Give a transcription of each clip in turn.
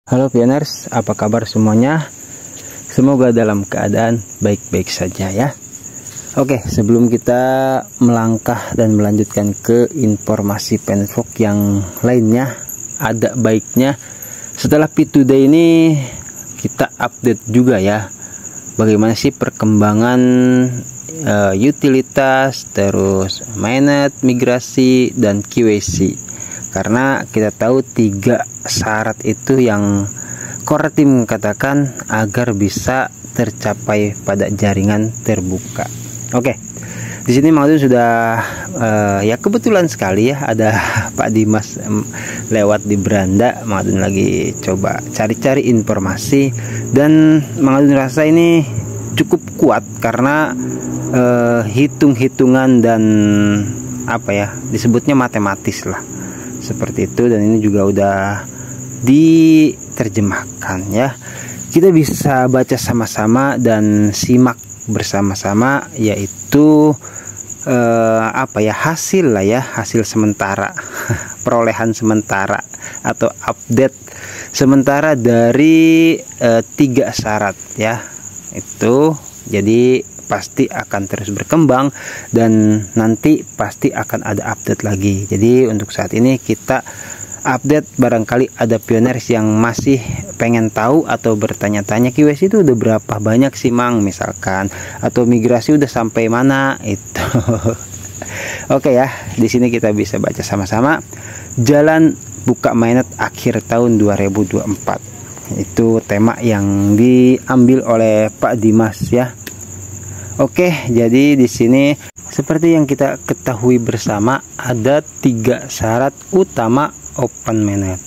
Halo Pioners, apa kabar semuanya? Semoga dalam keadaan baik-baik saja ya. Oke, sebelum kita melangkah dan melanjutkan ke informasi Penfolk yang lainnya, ada baiknya setelah P2Day ini kita update juga ya, bagaimana sih perkembangan utilitas, terus mainnet, migrasi, dan KYC. Karena kita tahu 3 syarat itu yang core team katakan agar bisa tercapai pada jaringan terbuka. Oke, di sini Mang Adun sudah ya kebetulan sekali ya ada Pak Dimas lewat di beranda. Mang Adun lagi coba cari-cari informasi dan Mang Adun rasa ini cukup kuat karena hitung-hitungan dan apa ya disebutnya matematis lah seperti itu, dan ini juga udah diterjemahkan ya. Kita bisa baca sama-sama dan simak bersama-sama, yaitu apa ya, hasil lah ya, hasil sementara perolehan sementara atau update sementara dari 3 syarat ya itu. Jadi pasti akan terus berkembang dan nanti pasti akan ada update lagi. Jadi untuk saat ini kita update, barangkali ada pioners yang masih pengen tahu atau bertanya-tanya KYC itu udah berapa banyak sih Mang misalkan, atau migrasi udah sampai mana itu. Oke ya, di sini kita bisa baca sama-sama jalan buka mainnet akhir tahun 2024. Itu tema yang diambil oleh Pak Dimas ya. Oke, jadi di sini seperti yang kita ketahui bersama ada 3 syarat utama open mainnet.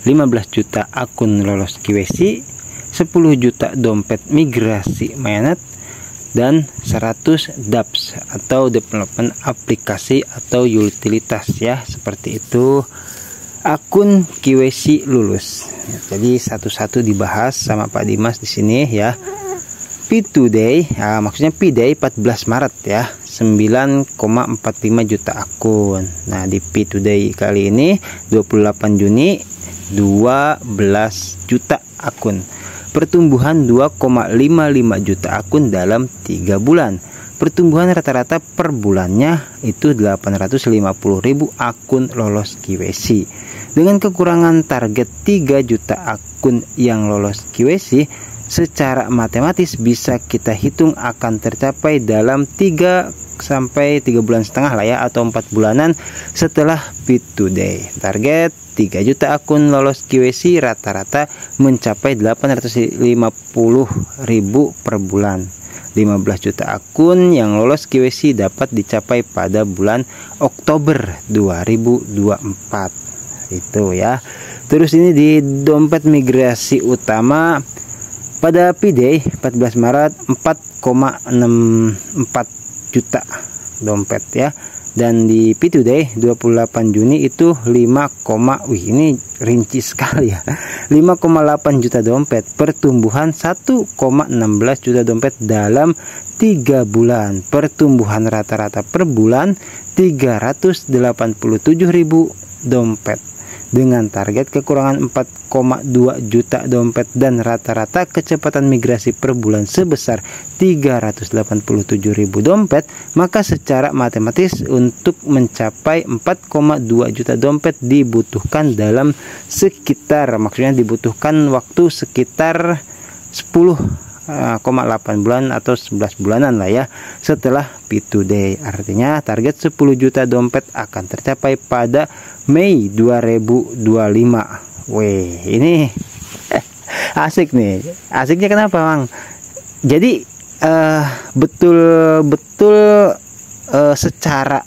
15 juta akun lolos KYC, 10 juta dompet migrasi mainnet, dan 100 dApps atau development aplikasi atau utilitas ya, seperti itu. Akun KYC lulus. Jadi satu-satu dibahas sama Pak Dimas di sini ya. P2Day, ya, maksudnya P-Day 14 Maret ya, 9,45 juta akun. Nah, di P2Day kali ini 28 Juni 12 juta akun. Pertumbuhan 2,55 juta akun dalam 3 bulan. Pertumbuhan rata-rata per bulannya itu 850.000 akun lolos KYC. Dengan kekurangan target 3 juta akun yang lolos KYC, secara matematis bisa kita hitung akan tercapai dalam 3 sampai 3,5 bulan lah ya, atau 4 bulanan setelah P2Day. Target 3 juta akun lolos KYC rata-rata mencapai 850.000 per bulan. 15 juta akun yang lolos KYC dapat dicapai pada bulan Oktober 2024. Itu ya. Terus ini di dompet migrasi utama pada P-Day 14 Maret 4,64 juta dompet ya. Dan di P2Day 28 Juni itu 5, ini rinci sekali ya, 5,8 juta dompet. Pertumbuhan 1,16 juta dompet dalam 3 bulan. Pertumbuhan rata-rata per bulan 387.000 dompet. Dengan target kekurangan 4,2 juta dompet dan rata-rata kecepatan migrasi per bulan sebesar 387.000 dompet, maka secara matematis untuk mencapai 4,2 juta dompet dibutuhkan dalam sekitar, maksudnya dibutuhkan waktu sekitar 10,8 bulan atau 11 bulanan lah ya setelah P2Day. Artinya target 10 juta dompet akan tercapai pada Mei 2025. Weh, ini asik nih. Asiknya kenapa, Bang? Jadi betul-betul secara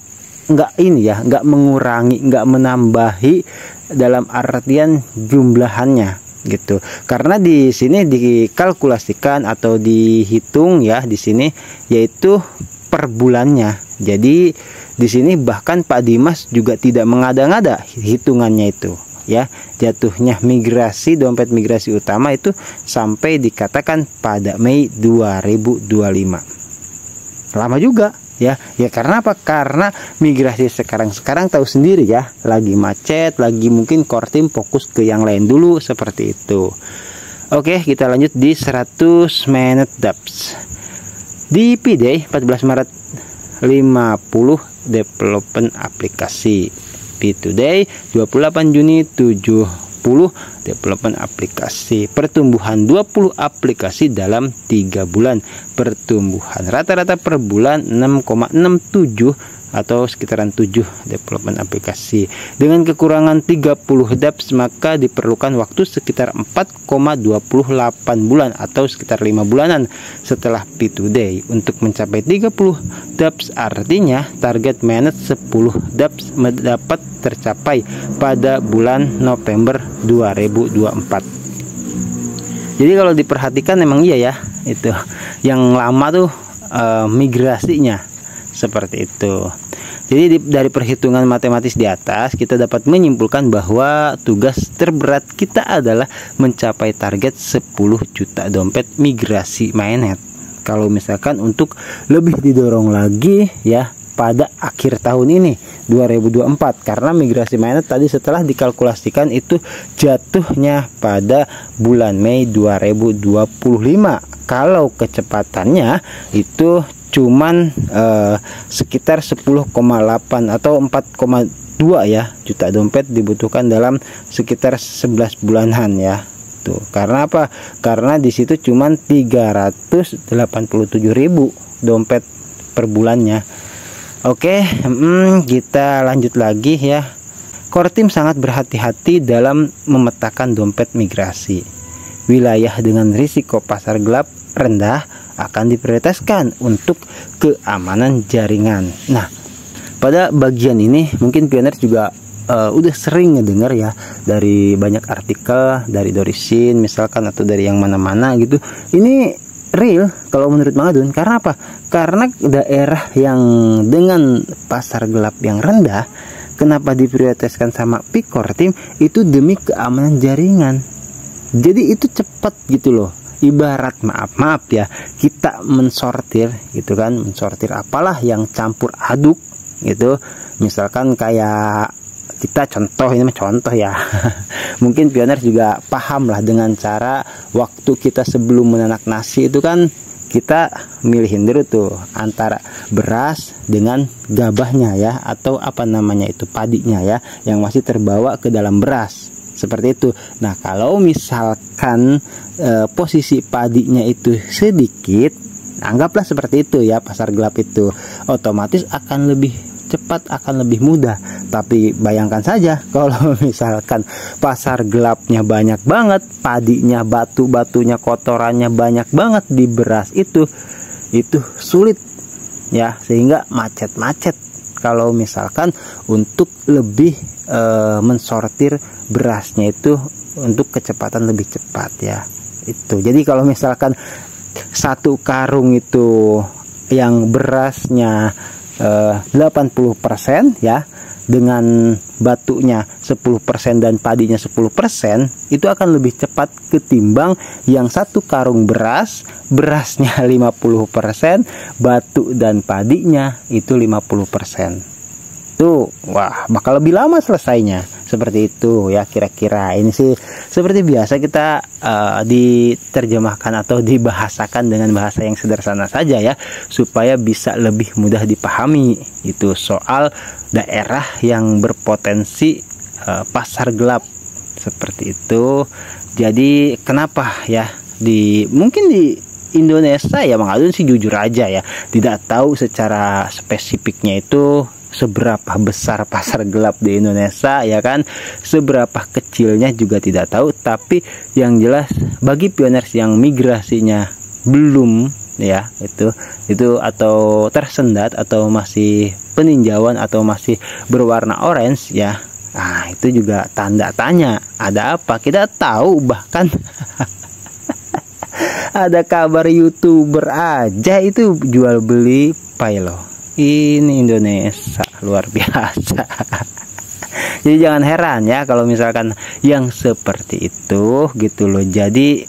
nggak ini ya, nggak mengurangi, nggak menambahi dalam artian jumlahannya gitu. Karena di sini dikalkulasikan atau dihitung ya di sini yaitu per bulannya. Jadi di sini bahkan Pak Dimas juga tidak mengada-ngada hitungannya itu ya. Jatuhnya migrasi, dompet migrasi utama itu sampai dikatakan pada Mei 2025. Lama juga ya. Ya karena apa? Karena migrasi sekarang tahu sendiri ya, lagi macet, lagi mungkin core team fokus ke yang lain dulu seperti itu. Oke, kita lanjut di 100 minute dapps. Di P-Day 14 Maret 50 development aplikasi. P-Today 28 Juni 70 development aplikasi. Pertumbuhan 20 aplikasi dalam 3 bulan. Pertumbuhan rata-rata per bulan 6,67 atau sekitaran 7 development aplikasi. Dengan kekurangan 30 dapps maka diperlukan waktu sekitar 4,28 bulan atau sekitar 5 bulanan setelah P-Today untuk mencapai 30 dapps. Artinya target manage 10 dapps dapat tercapai pada bulan November 2024. Jadi kalau diperhatikan memang iya ya, itu yang lama tuh migrasinya seperti itu. Jadi dari perhitungan matematis di atas kita dapat menyimpulkan bahwa tugas terberat kita adalah mencapai target 10 juta dompet migrasi mainnet. Kalau misalkan untuk lebih didorong lagi ya pada akhir tahun ini 2024, karena migrasi mainnet tadi setelah dikalkulasikan itu jatuhnya pada bulan Mei 2025. Kalau kecepatannya itu cuman sekitar 10,8 atau 4,2 ya juta dompet dibutuhkan dalam sekitar 11 bulanan ya. Tuh, karena apa? Karena di situ cuman 387.000 dompet per bulannya. Oke, kita lanjut lagi ya. Core team sangat berhati-hati dalam memetakan dompet migrasi. Wilayah dengan risiko pasar gelap rendah akan diprioritaskan untuk keamanan jaringan. Nah, pada bagian ini mungkin Pioneer juga udah sering ngedengar ya dari banyak artikel dari Dorisin misalkan atau dari yang mana-mana gitu. Ini real kalau menurut Mang Adun. Karena apa? Karena daerah yang dengan pasar gelap yang rendah, kenapa diprioritaskan sama Core team itu demi keamanan jaringan. Jadi itu cepat gitu loh. Ibarat maaf ya, kita mensortir gitu kan, mensortir apalah yang campur aduk gitu. Misalkan kayak kita contoh, ini mah contoh ya. Mungkin Pioneer juga paham lah dengan cara waktu kita sebelum menanak nasi itu kan kita milihin dulu tuh antara beras dengan gabahnya ya, atau apa namanya itu padinya ya, yang masih terbawa ke dalam beras seperti itu. Nah kalau misalkan posisi padinya itu sedikit, anggaplah seperti itu ya, pasar gelap itu otomatis akan lebih cepat, akan lebih mudah. Tapi bayangkan saja kalau misalkan pasar gelapnya banyak banget, padinya, batu-batunya, kotorannya banyak banget di beras itu sulit ya, sehingga macet-macet kalau misalkan untuk lebih mensortir berasnya itu untuk kecepatan lebih cepat ya. Itu jadi kalau misalkan satu karung itu yang berasnya 80% ya, dengan batunya 10% dan padinya 10%, itu akan lebih cepat ketimbang yang satu karung berasnya 50%, batu dan padinya itu 50%. Tuh, wah, bakal lebih lama selesainya. Seperti itu ya kira-kira. Ini sih seperti biasa kita diterjemahkan atau dibahasakan dengan bahasa yang sederhana saja ya, supaya bisa lebih mudah dipahami itu soal daerah yang berpotensi pasar gelap seperti itu. Jadi kenapa ya mungkin di Indonesia ya, Mang Adun sih jujur aja ya, tidak tahu secara spesifiknya itu seberapa besar pasar gelap di Indonesia ya kan, seberapa kecilnya juga tidak tahu. Tapi yang jelas bagi pioners yang migrasinya belum ya itu atau tersendat atau masih peninjauan atau masih berwarna orange ya, nah itu juga tanda tanya, ada apa. Kita tahu bahkan ada kabar YouTuber aja itu jual beli Paylo. Ini Indonesia luar biasa. Jadi jangan heran ya kalau misalkan yang seperti itu gitu loh. Jadi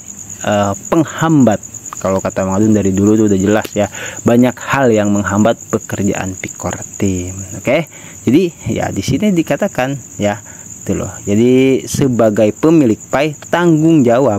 penghambat Kalau kata Mang Adun dari dulu tuh udah jelas ya, banyak hal yang menghambat pekerjaan Pikor Tim. Oke, jadi ya di sini dikatakan ya, itu loh. Jadi sebagai pemilik Pi, tanggung jawab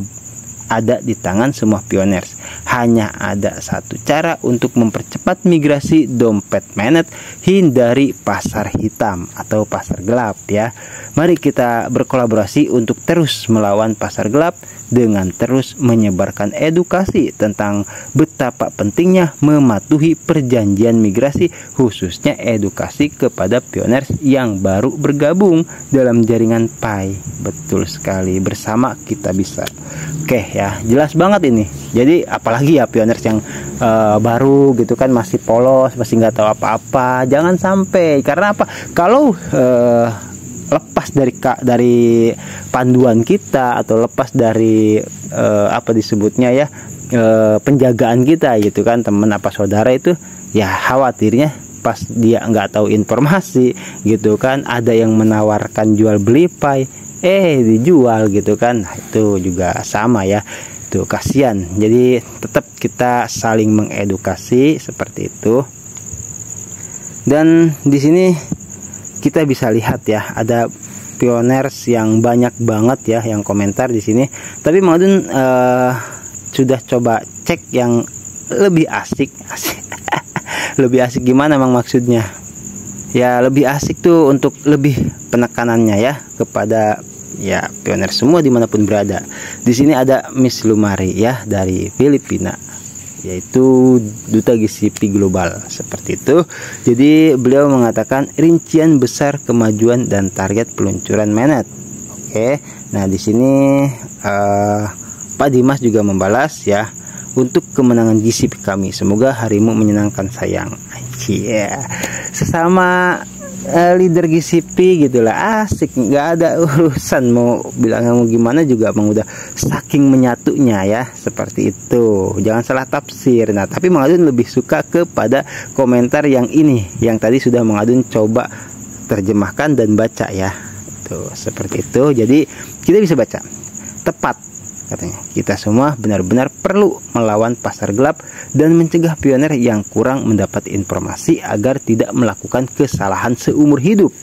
ada di tangan semua pioners. Hanya ada satu cara untuk mempercepat migrasi dompet mainnet, hindari pasar hitam atau pasar gelap ya. Mari kita berkolaborasi untuk terus melawan pasar gelap dengan terus menyebarkan edukasi tentang betapa pentingnya mematuhi perjanjian migrasi, khususnya edukasi kepada pioners yang baru bergabung dalam jaringan Pi. Betul sekali, bersama kita bisa. Oke ya, jelas banget ini. Jadi apalagi ya pioners yang baru gitu kan, masih polos, masih nggak tahu apa-apa, jangan sampai. Karena apa? Kalau lepas dari panduan kita atau lepas dari apa disebutnya ya, penjagaan kita gitu kan, teman apa saudara itu ya, khawatirnya pas dia nggak tahu informasi gitu kan, ada yang menawarkan jual beli Pi, dijual gitu kan. Nah, itu juga sama ya, itu kasihan. Jadi tetap kita saling mengedukasi seperti itu. Dan di sini kita bisa lihat ya, ada pioners yang banyak banget ya yang komentar di sini. Tapi Mang Adun sudah coba cek yang lebih asik. Lebih asik gimana Mang maksudnya? Ya lebih asik tuh untuk lebih penekanannya ya kepada ya pioner semua dimanapun berada. Di sini ada Miss Lumari ya dari Filipina, yaitu Duta GCP Global seperti itu. Jadi beliau mengatakan rincian besar kemajuan dan target peluncuran mainnet. Oke, nah di sini Pak Dimas juga membalas ya, untuk kemenangan GCP kami, semoga harimu menyenangkan sayang. Yeah. Sesama leader GCP gitulah, asik, nggak ada urusan mau bilang mau gimana juga, Mang udah saking menyatunya ya, seperti itu. Jangan salah tafsir. Nah tapi Mang Adun lebih suka kepada komentar yang ini, yang tadi sudah Mang Adun coba terjemahkan dan baca ya, tuh seperti itu. Jadi kita bisa baca tepat katanya, kita semua benar-benar perlu melawan pasar gelap dan mencegah pioner yang kurang mendapat informasi agar tidak melakukan kesalahan seumur hidup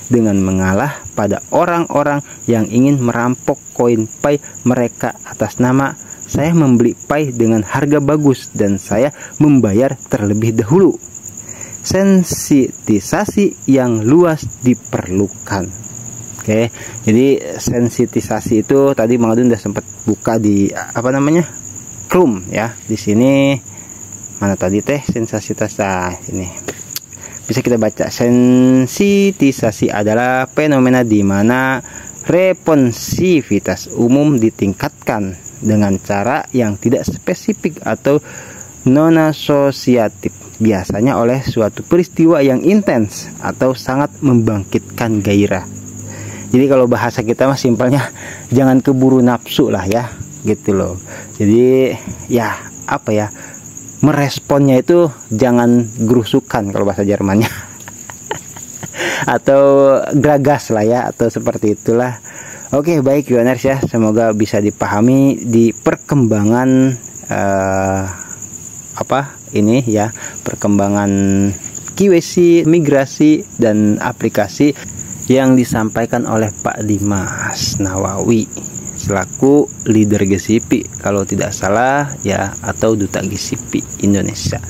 dengan mengalah pada orang-orang yang ingin merampok koin Pi mereka atas nama saya membeli Pi dengan harga bagus dan saya membayar terlebih dahulu. Sensitisasi yang luas diperlukan. Oke, jadi sensitisasi itu tadi Mang Adun udah sempat buka di apa namanya, Chrome ya. Di sini mana tadi teh sensitisasi, ini bisa kita baca. Sensitisasi adalah fenomena di mana responsivitas umum ditingkatkan dengan cara yang tidak spesifik atau non-asosiatif, biasanya oleh suatu peristiwa yang intens atau sangat membangkitkan gairah. Jadi kalau bahasa kita mah simpelnya jangan keburu nafsu lah ya, gitu loh. Jadi ya apa ya, meresponnya itu jangan gerusukan kalau bahasa Jermannya. Atau geragas lah ya, atau seperti itulah. Oke, baik pioners ya, semoga bisa dipahami di perkembangan apa ini ya, perkembangan KYC, migrasi dan aplikasi yang disampaikan oleh Pak Dimas Nawawi selaku leader GCP kalau tidak salah ya, atau Duta GCP Indonesia.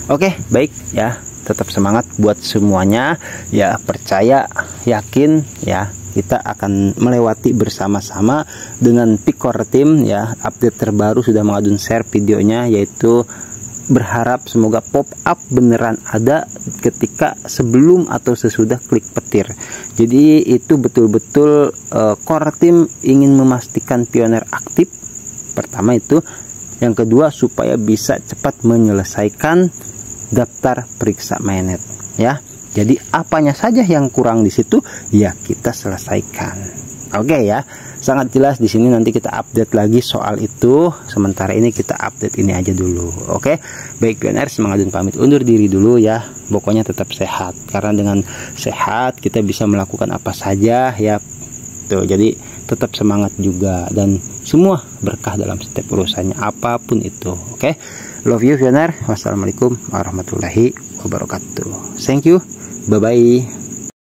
Oke, baik ya, tetap semangat buat semuanya ya, percaya, yakin ya, kita akan melewati bersama-sama dengan Pikor Tim ya. Update terbaru sudah Mang Adun share videonya, yaitu berharap semoga pop up beneran ada ketika sebelum atau sesudah klik petir. Jadi itu betul-betul core team ingin memastikan pioner aktif, pertama itu. Yang kedua, supaya bisa cepat menyelesaikan daftar periksa mainnet ya. Jadi apanya saja yang kurang di situ ya kita selesaikan. Oke ya, sangat jelas di sini. Nanti kita update lagi soal itu. Sementara ini kita update ini aja dulu. Oke, baik pioners, Mang Adun pamit undur diri dulu ya. Pokoknya tetap sehat, karena dengan sehat kita bisa melakukan apa saja ya. Tuh, jadi tetap semangat juga, dan semua berkah dalam setiap urusannya apapun itu. Oke, love you Pioneer. Wassalamualaikum warahmatullahi wabarakatuh. Thank you, bye bye.